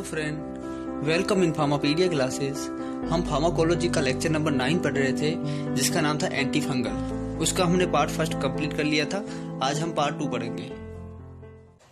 Friend, welcome in Pharmapedia classes. हम pharmacology का lecture number 9 पढ़ रहे थे जिसका नाम था एंटी फंगल। उसका हमने पार्ट फर्स्ट कंप्लीट कर लिया था। आज हम पार्ट 2 पढ़ेंगे।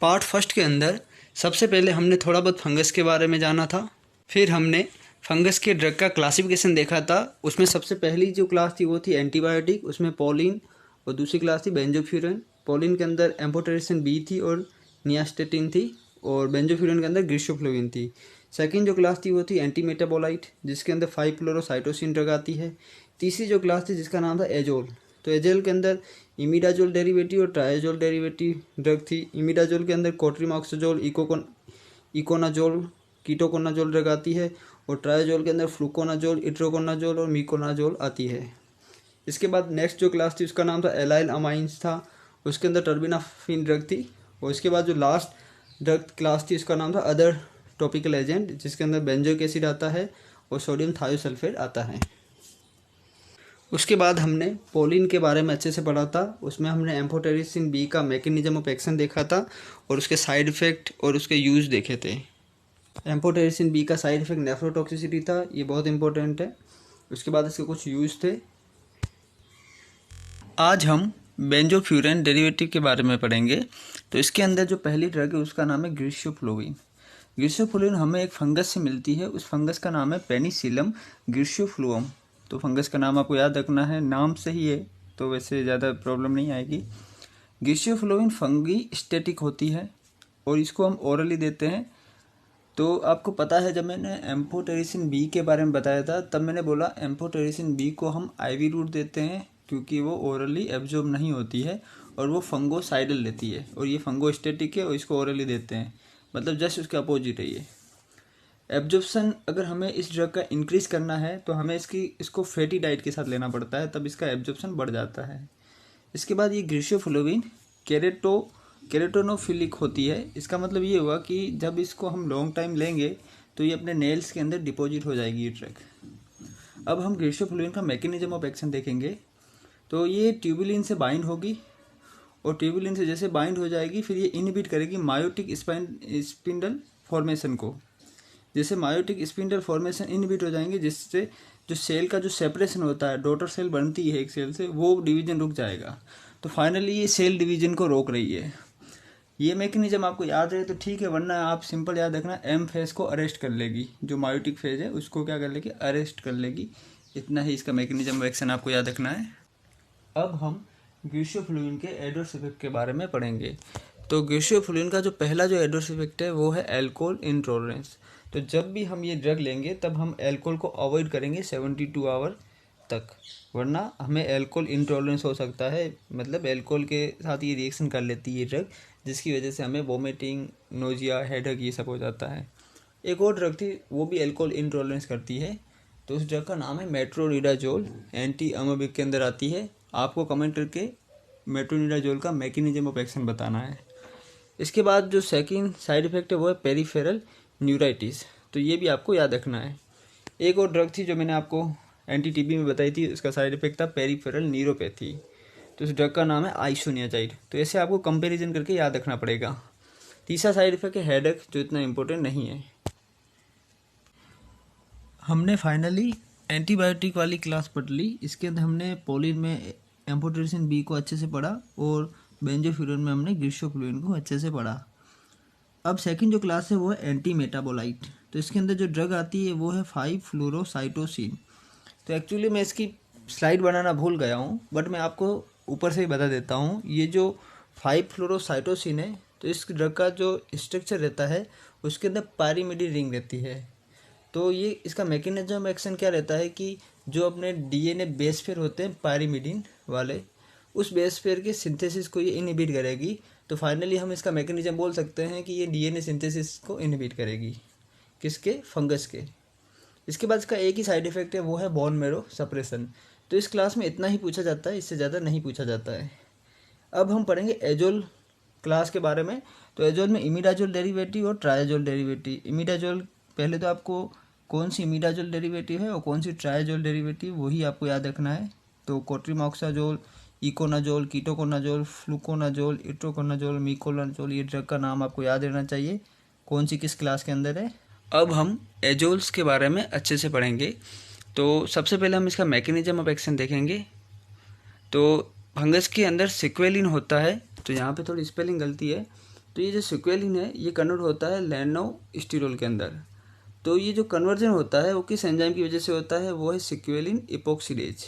पार्ट फर्स्ट के अंदर सबसे पहले हमने थोड़ा बहुत फंगस के बारे में जाना था। फिर हमने फंगस के ड्रग का क्लासिफिकेशन देखा था। उसमें सबसे पहली जो क्लास थी वो थी एंटीबायोटिक, उसमें पॉलिन, और दूसरी क्लास थी बेंजोफ्यूरन। पॉलिन के अंदर एम्फोटेरिसिन बी थी और नियास्टेटिन थी, और बेंजोफ्यूरन के अंदर ग्रीशोफ्लोविन थी। सेकंड जो क्लास थी वो थी एंटीमेटाबोलाइट, जिसके अंदर 5-फ्लोरोसाइटोसिन ड्रग आती है। तीसरी जो क्लास थी जिसका नाम था एजोल, तो एजोल के अंदर इमिडाजोल डेरिवेटिव और ट्राइजोल डेरिवेटिव ड्रग थी। इमिडाजोल के अंदर कोट्रिमॉक्सोजोल, इकोनाजोल, कीटोकोनाजोल ड्रग आती है, और ट्राइजोल के अंदर फ्लूकोनाजोल, इट्रोकोनाजोल और मिकोनाजोल आती है। इसके बाद नेक्स्ट जो क्लास थी उसका नाम था एलाइल अमाइंस था, उसके अंदर टर्बिनाफिन ड्रग थी। और इसके बाद जो लास्ट ड्रग क्लास थी उसका नाम था अदर टॉपिकल एजेंट, जिसके अंदर बेंजोइक एसिड आता है और सोडियम थायोसल्फेट आता है। उसके बाद हमने पॉलिन के बारे में अच्छे से पढ़ा था। उसमें हमने एम्फोटेरिसिन बी का मैकेनिज्म ऑफ एक्शन देखा था और उसके साइड इफ़ेक्ट और उसके यूज़ देखे थे। एम्फोटेरिसिन बी का साइड इफ़ेक्ट नेफ्रोटॉक्सिसिटी था, ये बहुत इंपॉर्टेंट है। उसके बाद इसके कुछ यूज़ थे। आज हम बेंजोफ्यूरन डेरिवेटिव के बारे में पढ़ेंगे। तो इसके अंदर जो पहली ड्रग है उसका नाम है ग्रीशोफ्लोविन। ग्रीशोफ्लोविन हमें एक फंगस से मिलती है, उस फंगस का नाम है पेनिसिलम ग्रीशोफ्लुअम। तो फंगस का नाम आपको याद रखना है, नाम से ही है तो वैसे ज़्यादा प्रॉब्लम नहीं आएगी। ग्रीशोफ्लोविन फंगी स्टेटिक होती है और इसको हम ओरली देते हैं। तो आपको पता है, जब मैंने एम्फोटेरिसिन बी के बारे में बताया था तब मैंने बोला एम्फोटेरिसिन बी को हम आईवी रूट देते हैं क्योंकि वो ओरली एब्जॉर्ब नहीं होती है और वो फंगोसाइडल लेती है, और ये फंगोस्टेटिक है और इसको ओरली देते हैं, मतलब जस्ट उसके अपोजिट है ये। एब्जॉर्प्शन अगर हमें इस ड्रग का इंक्रीज़ करना है तो हमें इसको फैटी डाइट के साथ लेना पड़ता है, तब इसका एब्जॉर्प्शन बढ़ जाता है। इसके बाद ये ग्रीशोफ्लोविन केरेटोनोफिलिक होती है। इसका मतलब ये हुआ कि जब इसको हम लॉन्ग टाइम लेंगे तो ये अपने नेल्स के अंदर डिपॉजिट हो जाएगी ये ड्रग। अब हम ग्रीशोफ्लोविन का मैकेनिज्म ऑफ एक्शन देखेंगे। तो ये ट्यूबुलिन से बाइंड होगी और ट्यूबुलिन से जैसे बाइंड हो जाएगी फिर ये इनहिबिट करेगी मायोटिक स्पिंडल फॉर्मेशन को। जैसे मायोटिक स्पिंडल फॉर्मेशन इनहिबिट हो जाएंगे, जिससे जो सेल का जो सेपरेशन होता है, डॉटर सेल बनती है एक सेल से, वो डिवीजन रुक जाएगा। तो फाइनली ये सेल डिवीजन को रोक रही है। ये मैकेनिज्म आपको याद रहे तो ठीक है, वरना आप सिंपल याद रखना एम फेज को अरेस्ट कर लेगी, जो मायोटिक फेज है उसको क्या कर लेगी, अरेस्ट कर लेगी। इतना ही इसका मैकेनिज्म ऑफ एक्शन आपको याद रखना है। अब हम ग्रीशोफ्लोविन के एडवर्स इफेक्ट के बारे में पढ़ेंगे। तो ग्रीशोफ्लोविन का जो पहला जो एडवर्स इफेक्ट है वो है अल्कोहल इंटॉलरेंस। तो जब भी हम ये ड्रग लेंगे तब हम अल्कोहल को अवॉइड करेंगे 72 आवर तक, वरना हमें अल्कोहल इंटॉलरेंस हो सकता है। मतलब अल्कोहल के साथ ये रिएक्शन कर लेती है ये ड्रग, जिसकी वजह से हमें वोमिटिंग, नोजिया, हेडेक ये सब हो जाता है। एक और ड्रग थी वो भी अल्कोहल इंटॉलरेंस करती है, तो उस ड्रग का नाम है मेट्रोनिडाजोल, एंटी अमोबिक के अंदर आती है। आपको कमेंट करके मेट्रोनिडाजोल का मैकेनिज्म ऑफ एक्शन बताना है। इसके बाद जो सेकंड साइड इफेक्ट है वो है पेरिफेरल न्यूराइटिस, तो ये भी आपको याद रखना है। एक और ड्रग थी जो मैंने आपको एंटी टीबी में बताई थी, उसका साइड इफेक्ट था पेरिफेरल न्यूरोपैथी, तो उस ड्रग का नाम है आइसोनियाजाइड। तो ऐसे आपको कंपैरिजन करके याद रखना पड़ेगा। तीसरा साइड इफेक्ट है हेडेक, जो इतना इंपॉर्टेंट नहीं है। हमने फाइनली एंटीबायोटिक वाली क्लास पढ़ ली। इसके अंदर हमने पॉलिन में एम्फोटेरिसिन बी को अच्छे से पढ़ा और बेंजोफ्यूरन में हमने ग्रीशोफ्लोविन को अच्छे से पढ़ा। अब सेकंड जो क्लास है वो है एंटी मेटाबोलाइट। तो इसके अंदर जो ड्रग आती है वो है 5-फ्लोरोसाइटोसिन। तो एक्चुअली मैं इसकी स्लाइड बनाना भूल गया हूँ, बट मैं आपको ऊपर से ही बता देता हूँ। ये जो 5-फ्लोरोसाइटोसिन है, तो इस ड्रग का जो स्ट्रक्चर रहता है उसके अंदर पायरिमिडीन रिंग रहती है। तो ये इसका मैकेनिज्म एक्शन क्या रहता है कि जो अपने डीएनए बेस पेयर होते हैं पायरिमिडीन वाले, उस बेस पेयर के सिंथेसिस को ये इनहिबिट करेगी। तो फाइनली हम इसका मैकेनिज्म बोल सकते हैं कि ये डीएनए सिंथेसिस को इनहिबिट करेगी, किसके, फंगस के। इसके बाद इसका एक ही साइड इफेक्ट है वो है बोन मैरो सप्रेशन। तो इस क्लास में इतना ही पूछा जाता है, इससे ज़्यादा नहीं पूछा जाता है। अब हम पढ़ेंगे एजोल क्लास के बारे में। तो एजोल में इमिडाजोल डेरिवेटिव और ट्राइजोल डेरिवेटिव। इमिडाजोल, पहले तो आपको कौन सी इमिडाजोल डेरिवेटिव है और कौन सी ट्राइजोल डेरिवेटिव वही आपको याद रखना है। तो कोट्रिमॉक्साजोल, इकोनाजोल, कीटोकोनाजोल, फ्लूकोनाजोल, इट्रोकोनाजोल, मिकोनाजोल, ये ड्रग का नाम आपको याद रहना चाहिए कौन सी किस क्लास के अंदर है। अब हम एजोल्स के बारे में अच्छे से पढ़ेंगे। तो सबसे पहले हम इसका मैकेनिज्म ऑफ एक्शन देखेंगे। तो फंगस के अंदर सिक्वेलिन होता है, तो यहाँ पे थोड़ी स्पेलिंग गलती है। तो ये जो सिक्वेलिन है ये कन्वर्ट होता है लेनोस्टिरोल के अंदर। तो ये जो कन्वर्जन होता है वो किस एंजाइम की वजह से होता है, वो है सिक्वेलिन इपोक्सीडेज।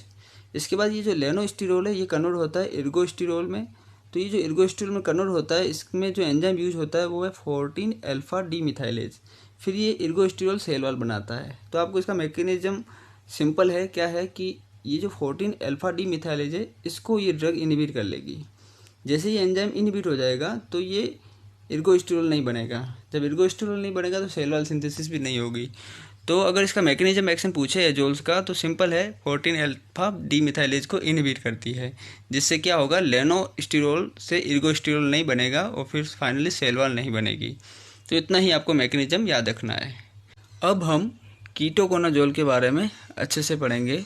इसके बाद ये जो लेनोस्टिरोल है ये कन्वर्ट होता है इर्गोस्टिरोल में। तो ये जो इर्गोस्टिरोल में कन्वर्ट होता है इसमें जो एंजाइम यूज होता है वो है 14 अल्फा डी मिथाइलेज। फिर ये इर्गोस्टिरोल सेल वॉल बनाता है। तो आपको इसका मैकेनिज्म सिंपल है, क्या है कि ये जो 14 अल्फा डी मिथाइलेज है इसको ये ड्रग इनहिबिट कर लेगी। जैसे ये एंजाइम इनहिबिट हो जाएगा तो ये इर्गोस्टिरोल नहीं बनेगा। जब इर्गोस्टिरोल नहीं बनेगा तो सेल वॉल सिंथेसिस भी नहीं होगी। तो अगर इसका मैकेनिज्म एक्शन पूछे एजोल्स का तो सिंपल है, 14 अल्फा डी मिथाइलेज को इनहिबिट करती है, जिससे क्या होगा, लेनोस्टिरोल से इर्गोस्टिरोल नहीं बनेगा और फिर फाइनली सेल वॉल नहीं बनेगी। तो इतना ही आपको मैकेनिज्म याद रखना है। अब हम कीटोकोनाजोल के बारे में अच्छे से पढ़ेंगे।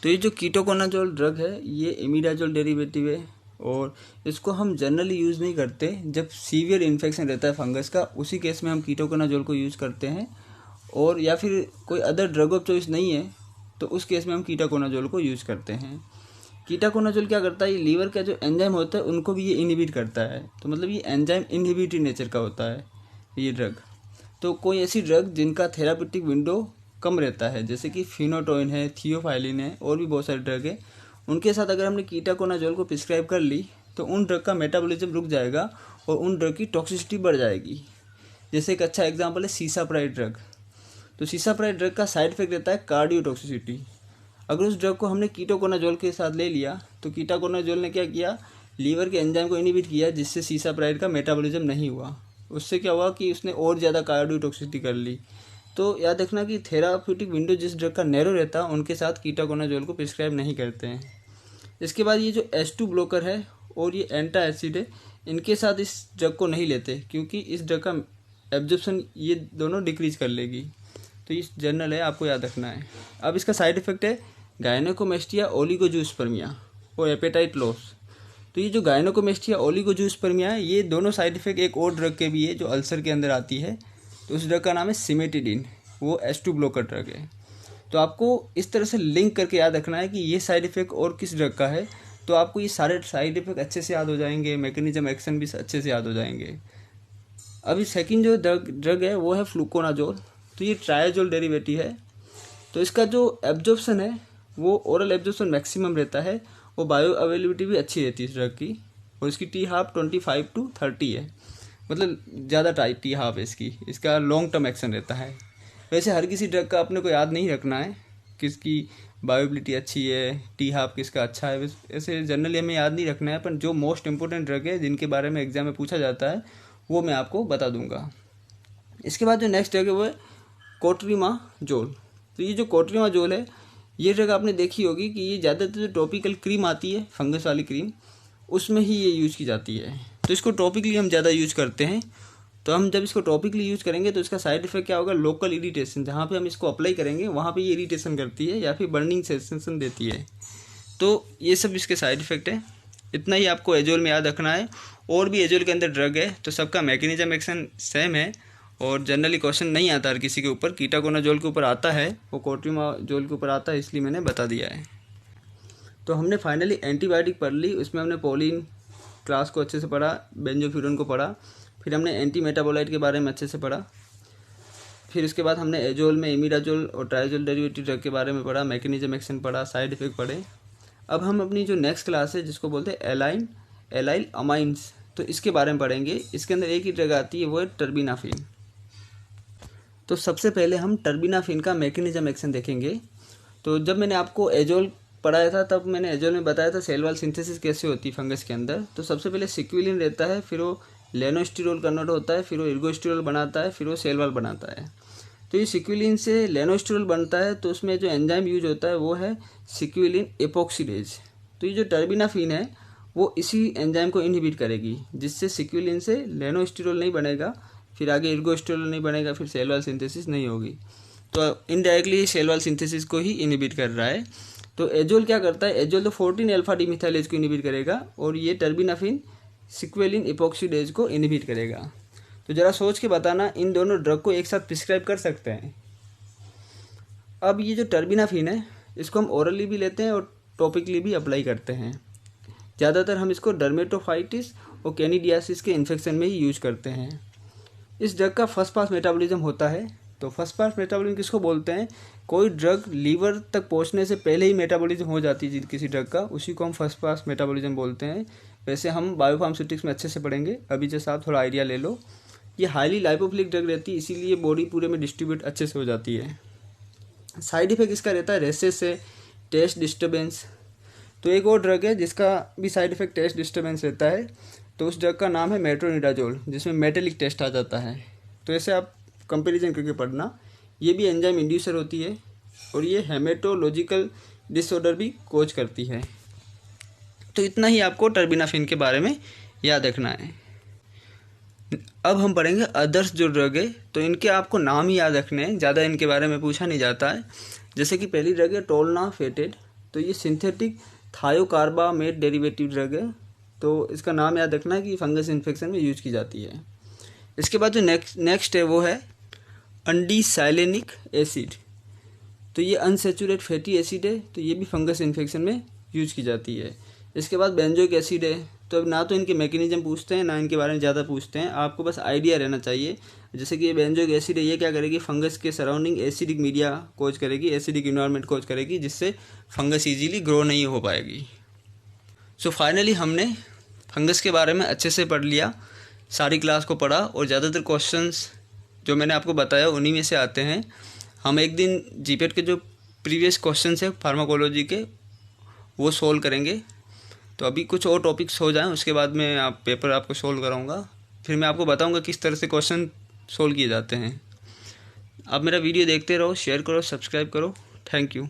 तो ये जो कीटोकोनाजोल ड्रग है ये इमिडाजोल डेरिवेटिव है और इसको हम जनरली यूज़ नहीं करते। जब सीवियर इन्फेक्शन रहता है फंगस का, उसी केस में हम कीटोकोनाजोल को यूज़ करते हैं। और या फिर कोई अदर ड्रग ऑफ चॉइस नहीं है तो उस केस में हम कीटोकोनाजोल को यूज़ करते हैं। कीटोकोनाजोल क्या करता है, ये लीवर का जो एंजाइम होता है उनको भी ये इनहिबिट करता है। तो मतलब ये एंजाइम इनहिबिटरी नेचर का होता है ये ड्रग। तो कोई ऐसी ड्रग जिनका थेरापेटिक विंडो कम रहता है, जैसे कि फिनोटोइन है, थियोफाइलिन है और भी बहुत सारे ड्रग है, उनके साथ अगर हमने कीटोकोनाजोल को प्रिस्क्राइब कर ली तो उन ड्रग का मेटाबॉलिज्म रुक जाएगा और उन ड्रग की टॉक्सिसिटी बढ़ जाएगी। जैसे एक अच्छा एग्जांपल है सीसाप्राइड ड्रग। तो सीसाप्राइड ड्रग का साइड इफेक्ट रहता है कार्डियोटॉक्सिसिटी। अगर उस ड्रग को हमने कीटोकोनाजोल के साथ ले लिया तो कीटोकोनाजोल ने क्या किया, लीवर के एंजाइम को इनहिबिट किया, जिससे सीसाप्राइड का मेटाबॉलिज्म नहीं हुआ। उससे क्या हुआ कि उसने और ज़्यादा कार्डियोटॉक्सिसिटी कर ली। तो याद रखना कि थेराप्यूटिक विंडो जिस ड्रग का नैरो रहता है उनके साथ कीटोकोनाजोल को प्रिस्क्राइब नहीं करते हैं। इसके बाद ये जो H2 ब्लॉकर है और ये एंटा एसिड है, इनके साथ इस ड्रग को नहीं लेते क्योंकि इस ड्रग का एब्जॉर्प्शन ये दोनों डिक्रीज कर लेगी। तो ये जनरल है, आपको याद रखना है। अब इसका साइड इफेक्ट है गायनेकोमेस्टिया ओलिगोजूस्पर्मिया और एपेटाइट लॉस। तो ये जो गायनेकोमेस्टिया ओलिगोजूस्पर्मिया है ये दोनों साइड इफेक्ट एक और ड्रग के भी है जो अल्सर के अंदर आती है। तो उस ड्रग का नाम है सिमेटिडिन, वो H2 ब्लॉकर ड्रग है। तो आपको इस तरह से लिंक करके याद रखना है कि ये साइड इफेक्ट और किस ड्रग का है। तो आपको ये सारे साइड इफेक्ट अच्छे से याद हो जाएंगे, मैकेनिज्म एक्शन भी अच्छे से याद हो जाएंगे। अभी सेकंड जो ड्रग है वो है फ्लूकोनाजोल। तो ये ट्रायाजोल डेरिवेटिव है। तो इसका जो एब्जॉर्प्शन है वो ओरल एब्जॉर्प्शन मैक्सिमम रहता है और बायो अवेलेबिलिटी भी अच्छी रहती है इस ड्रग की। और इसकी T-half 25 to 30 है, मतलब ज़्यादा टाइप T-half है इसका लॉन्ग टर्म एक्शन रहता है। वैसे हर किसी ड्रग का अपने को याद नहीं रखना है किसकी बायोबिलिटी अच्छी है, T-half किसका अच्छा है, ऐसे जनरली हमें याद नहीं रखना है। पर जो मोस्ट इंपॉर्टेंट ड्रग है जिनके बारे में एग्जाम में पूछा जाता है वो मैं आपको बता दूंगा। इसके बाद जो नेक्स्ट ड्रग है वो है कोट्रिमाजोल। तो ये जो कोट्रिमाजोल है ये ड्रग आपने देखी होगी कि ये ज़्यादातर जो टॉपिकल क्रीम आती है फंगस वाली क्रीम उसमें ही ये यूज़ की जाती है। तो इसको टॉपिकली हम ज़्यादा यूज़ करते हैं। तो हम जब इसको टॉपिकली यूज़ करेंगे तो इसका साइड इफेक्ट क्या होगा, लोकल इरिटेशन, जहाँ पे हम इसको अप्लाई करेंगे वहाँ पे ये इरिटेशन करती है या फिर बर्निंग सेंसेशन देती है। तो ये सब इसके साइड इफेक्ट है। इतना ही आपको एजोल में याद रखना है। और भी एजोल के अंदर ड्रग है तो सबका मैकेनिज्म एक्शन सेम है और जनरली क्वेश्चन नहीं आता हर किसी के ऊपर। कीटोकोनाजोल के ऊपर आता है, वो कोट्रिमाजोल के ऊपर आता है, इसलिए मैंने बता दिया है। तो हमने फाइनली एंटीबायोटिक पढ़ ली। उसमें हमने पोलिन क्लास को अच्छे से पढ़ा, बेंजोफ्यूरन को पढ़ा, फिर हमने एंटी मेटाबोलाइट के बारे में अच्छे से पढ़ा। फिर उसके बाद हमने एजोल में इमिडाजोल और ट्राइजोल डेरिवेटिव ड्रग के बारे में पढ़ा, मैकेनिज्म एक्शन पढ़ा, साइड इफेक्ट पढ़े। अब हम अपनी जो नेक्स्ट क्लास है जिसको बोलते हैं एलाइल अमाइंस, तो इसके बारे में पढ़ेंगे। इसके अंदर एक ही ड्रग आती है वो है टर्बिनाफिन। तो सबसे पहले हम टर्बिनाफिन का मैकेनिज्म एक्शन देखेंगे। तो जब मैंने आपको एजोल पढ़ाया था तब मैंने एजोल में बताया था सेल वॉल सिंथेसिस कैसे होती है फंगस के अंदर। तो सबसे पहले सिक्विलिन रहता है, फिर वो लेनोस्टिरोल कन्वर्ट होता है, फिर वो इर्गोस्टिरोल बनाता है, फिर वो सेल वॉल बनाता है। तो ये सिक्विलिन से लेनोस्टिरोल बनता है तो उसमें जो एंजाइम यूज होता है वो है सिक्विलिन एपोक्सीडेज। तो ये जो टर्बिनाफिन है वो इसी एंजाइम को इनहिबिट करेगी, जिससे सिक्विलिन से लेनोस्टिरोल नहीं बनेगा, फिर आगे इर्गोस्टिरोल नहीं बनेगा, फिर सेल वॉल सिंथेसिस नहीं होगी। तो इनडायरेक्टली सेल वॉल सिंथेसिस को ही इनहिबिट कर रहा है। तो एजोल क्या करता है, एजोल तो 14 अल्फा डी मिथाइलेज को इनहिबिट करेगा और ये टर्बिनाफिन सिक्वेलिन इपोक्सीडेज को इनहिबिट करेगा। तो ज़रा सोच के बताना, इन दोनों ड्रग को एक साथ प्रिस्क्राइब कर सकते हैं? अब ये जो टर्बिनाफिन है, इसको हम ओरली भी लेते हैं और टॉपिकली भी अप्लाई करते हैं। ज़्यादातर हम इसको डर्मेटोफाइटिस और कैनिडियासिस के इन्फेक्शन में ही यूज करते हैं। इस ड्रग का फर्स्ट पास मेटाबॉलिज्म होता है। तो फर्स्ट पास मेटाबॉलिज्म किसको बोलते हैं? कोई ड्रग लीवर तक पहुंचने से पहले ही मेटाबॉलिज्म हो जाती है किसी ड्रग का, उसी को हम फर्स्ट पास मेटाबॉलिज्म बोलते हैं। वैसे हम बायोफार्मास्यूटिक्स में अच्छे से पढ़ेंगे, अभी जैसे आप थोड़ा आइडिया ले लो। ये हाईली लाइपोफिलिक ड्रग रहती है, इसीलिए बॉडी पूरे में डिस्ट्रीब्यूट अच्छे से हो जाती है। साइड इफेक्ट इसका रहता है रेसेस से, टेस्ट डिस्टर्बेंस। तो एक और ड्रग है जिसका भी साइड इफेक्ट टेस्ट डिस्टर्बेंस रहता है, तो उस ड्रग का नाम है मेट्रोनिडाजोल, जिसमें मेटेलिक टेस्ट आ जाता है। तो ऐसे आप कंपैरिजन करके पढ़ना। ये भी एंजाइम इंड्यूसर होती है और ये हेमेटोलॉजिकल डिसऑर्डर भी कोज करती है। तो इतना ही आपको टर्बिनाफिन के बारे में याद रखना है। अब हम पढ़ेंगे अदर्स जो ड्रग है, तो इनके आपको नाम ही याद रखने हैं, ज़्यादा इनके बारे में पूछा नहीं जाता है। जैसे कि पहली ड्रग है टोलनाफेटेड, तो ये सिंथेटिक थायोकार्बामेट डेरिवेटिव ड्रग है। तो इसका नाम याद रखना है कि फंगस इन्फेक्शन में यूज की जाती है। इसके बाद जो नेक्स्ट है वो है अंडीसाइलेनिक एसिड, तो ये अनसेचुरेट फैटी एसिड है, तो ये भी फंगस इन्फेक्शन में यूज की जाती है। इसके बाद बेंजोइक एसिड है, तो अब ना तो इनके मैकेनिज्म पूछते हैं ना इनके बारे में ज़्यादा पूछते हैं, आपको बस आइडिया रहना चाहिए। जैसे कि ये बेंजोइक एसिड है, ये क्या करेगी? फंगस के सराउंडिंग एसिडिक मीडिया कोज करेगी, एसिडिक इन्वायरमेंट कोज करेगी, जिससे फंगस ईजीली ग्रो नहीं हो पाएगी। सो फाइनली हमने फंगस के बारे में अच्छे से पढ़ लिया, सारी क्लास को पढ़ा और ज़्यादातर क्वेश्चंस जो मैंने आपको बताया उन्हीं में से आते हैं। हम एक दिन जीपेट के जो प्रीवियस क्वेश्चंस है फार्माकोलॉजी के वो सोल्व करेंगे। तो अभी कुछ और टॉपिक्स हो जाएं, उसके बाद मैं पेपर आपको सोल्व कराऊंगा, फिर मैं आपको बताऊंगा किस तरह से क्वेश्चन सोल्व किए जाते हैं। आप मेरा वीडियो देखते रहो, शेयर करो, सब्सक्राइब करो। Thank you.